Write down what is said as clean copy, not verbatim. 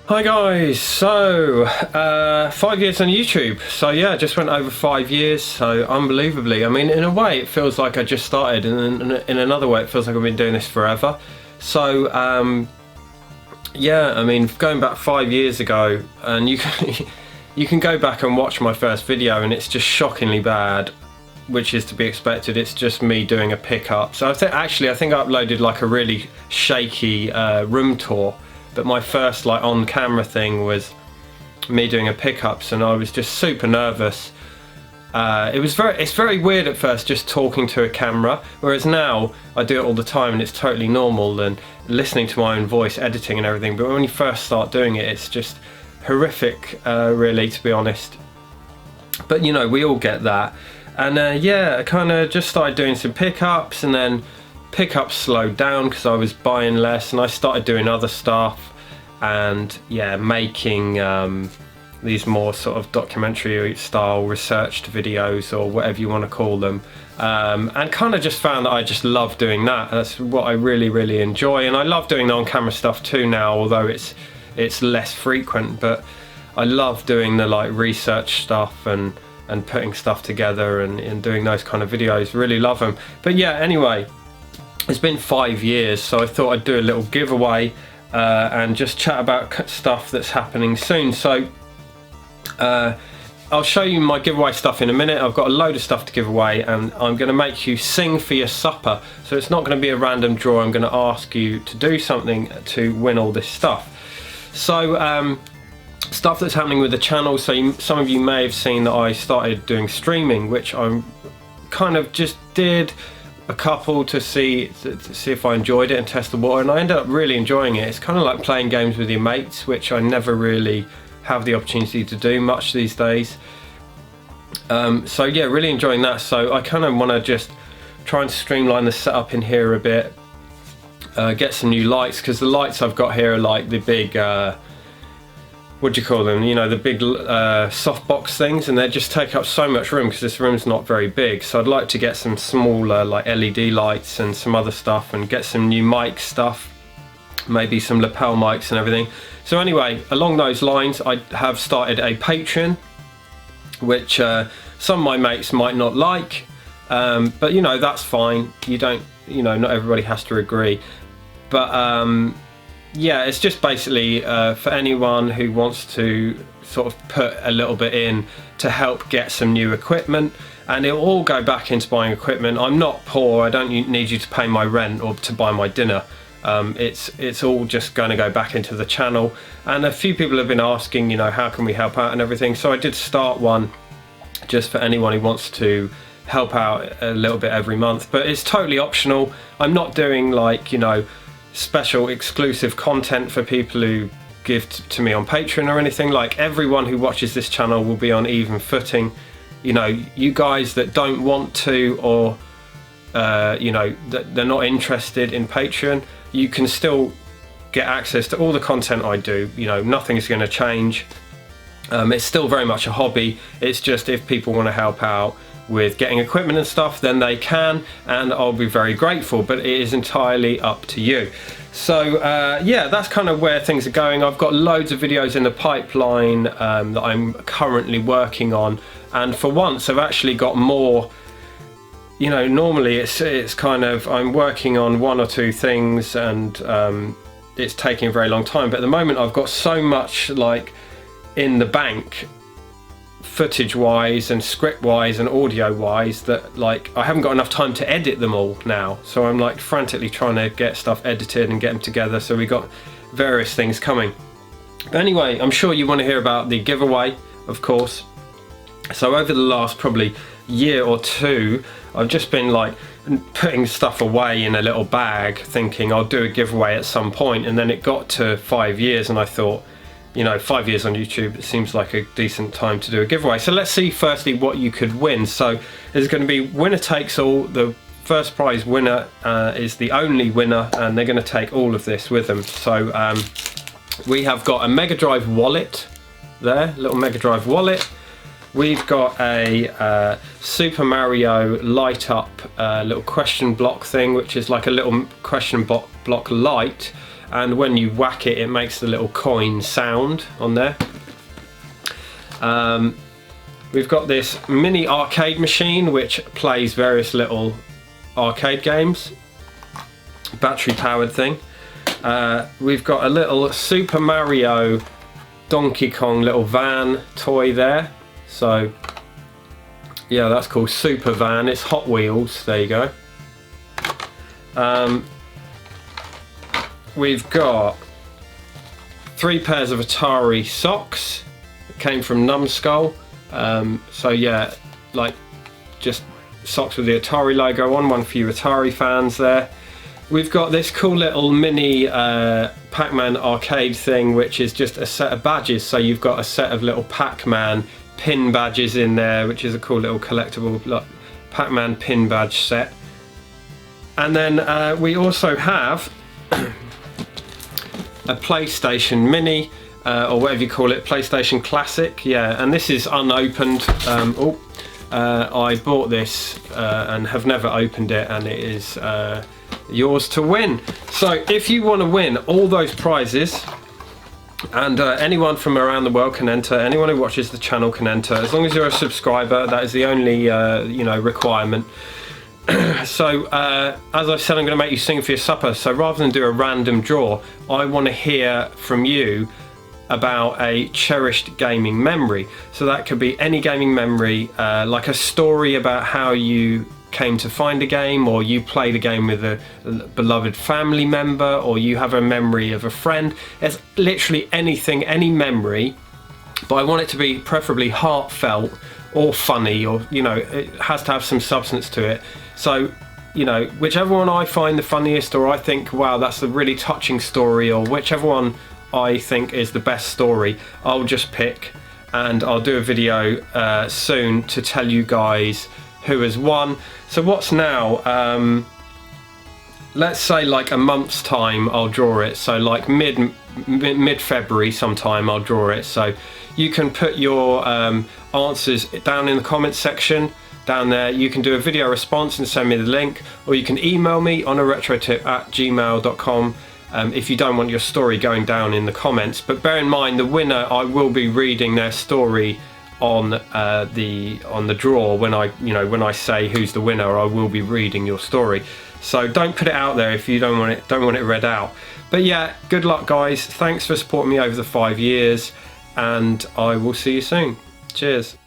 Hi guys, so 5 years on YouTube, so yeah, just went over 5 years, so unbelievably. I mean, in a way it feels like I just started, and in another way it feels like I've been doing this forever. So yeah, I mean, going back 5 years ago, and you can go back and watch my first video and it's just shockingly bad, which is to be expected. It's just me doing a pickup. So I think I uploaded like a really shaky room tour. But my first like on camera thing was me doing a pickups, and I was just super nervous. It's very weird at first just talking to a camera, whereas now I do it all the time and it's totally normal, and listening to my own voice, editing and everything. But when you first start doing it, it's just horrific, really, to be honest. But you know, we all get that. And yeah, I kind of just started doing some pickups, and then pickups slowed down because I was buying less, and I started doing other stuff, and yeah, making these more sort of documentary style researched videos, or whatever you want to call them, and kind of just found that I just love doing that. That's what I really enjoy, and I love doing the on-camera stuff too now, although it's less frequent. But I love doing the like research stuff and putting stuff together and doing those kind of videos. Really love them. But yeah, anyway, it's been 5 years, so I thought I'd do a little giveaway and just chat about stuff that's happening soon. So I'll show you my giveaway stuff in a minute. I've got a load of stuff to give away, and I'm going to make you sing for your supper. So it's not going to be a random draw. I'm going to ask you to do something to win all this stuff. So stuff that's happening with the channel. So some of you may have seen that I started doing streaming, which I kind of just did a couple to see if I enjoyed it and test the water, and I ended up really enjoying it. It's kind of like playing games with your mates, which I never really have the opportunity to do much these days. So yeah, really enjoying that. So I kind of want to just try and streamline the setup in here a bit, get some new lights, because the lights I've got here are like the big what do you call them, you know, the big softbox things, and they just take up so much room because this room's not very big. So I'd like to get some smaller like LED lights and some other stuff, and get some new mic stuff, maybe some lapel mics and everything. So anyway, along those lines, I have started a Patreon, which some of my mates might not like, but you know, that's fine. Not everybody has to agree. But yeah, it's just basically for anyone who wants to sort of put a little bit in to help get some new equipment, and it'll all go back into buying equipment. I'm not poor. I don't need you to pay my rent or to buy my dinner. It's all just going to go back into the channel. And a few people have been asking, you know, how can we help out and everything. So I did start one just for anyone who wants to help out a little bit every month, but it's totally optional. I'm not doing like, you know, special exclusive content for people who give to me on Patreon or anything. Like, everyone who watches this channel will be on even footing. You know, you guys that don't want to, or you know, that they're not interested in Patreon, you can still get access to all the content I do. You know, nothing's going to change. It's still very much a hobby. It's just if people want to help out with getting equipment and stuff, then they can, and I'll be very grateful, but it is entirely up to you. So yeah, that's kind of where things are going. I've got loads of videos in the pipeline that I'm currently working on, and for once I've actually got more. You know, normally it's kind of, I'm working on one or two things, and it's taking a very long time, but at the moment I've got so much like in the bank, footage wise and script wise and audio wise, that like I haven't got enough time to edit them all now. So I'm like frantically trying to get stuff edited and get them together. So we got various things coming. But anyway, I'm sure you want to hear about the giveaway, of course. So over the last probably year or two, I've just been like putting stuff away in a little bag, thinking I'll do a giveaway at some point, and then it got to 5 years, and I thought, you know, 5 years on YouTube, it seems like a decent time to do a giveaway. So let's see firstly what you could win. So there's going to be winner takes all. The first prize winner is the only winner, and they're going to take all of this with them. So we have got a Mega Drive wallet there, little Mega Drive wallet. We've got a Super Mario light up little question block thing, which is like a little question block light. and when you whack it, it makes the little coin sound on there. We've got this mini arcade machine which plays various little arcade games, battery powered thing. We've got a little Super Mario Donkey Kong little van toy there, so yeah, that's called Super Van. It's Hot Wheels. There you go. We've got 3 pairs of Atari socks that came from Numbskull. So yeah, like just socks with the Atari logo on, one for you Atari fans there. We've got this cool little mini Pac-Man arcade thing, which is just a set of badges. So you've got a set of little Pac-Man pin badges in there, which is a cool little collectible Pac-Man pin badge set. And then we also have a PlayStation Mini, or whatever you call it, PlayStation Classic, yeah, and this is unopened. I bought this and have never opened it, and it is yours to win. So if you want to win all those prizes, and anyone from around the world can enter, anyone who watches the channel can enter, as long as you're a subscriber. That is the only requirement. So as I said, I'm going to make you sing for your supper. So rather than do a random draw, I want to hear from you about a cherished gaming memory. So that could be any gaming memory, like a story about how you came to find a game, or you played a game with a beloved family member, or you have a memory of a friend. It's literally anything, any memory, but I want it to be preferably heartfelt or funny, or it has to have some substance to it. So whichever one I find the funniest, or I think, wow, that's a really touching story, or whichever one I think is the best story, I'll just pick, and I'll do a video soon to tell you guys who has won. So what's now, let's say like a month's time I'll draw it, so like mid-February sometime I'll draw it. So you can put your answers down in the comments section down there. You can do a video response and send me the link, or you can email me on aretrotip@gmail.com if you don't want your story going down in the comments. But bear in mind, the winner, I will be reading their story on the draw. When I say who's the winner, I will be reading your story. So don't put it out there if you don't want it read out. But yeah, good luck guys. Thanks for supporting me over the 5 years, and I will see you soon. Cheers.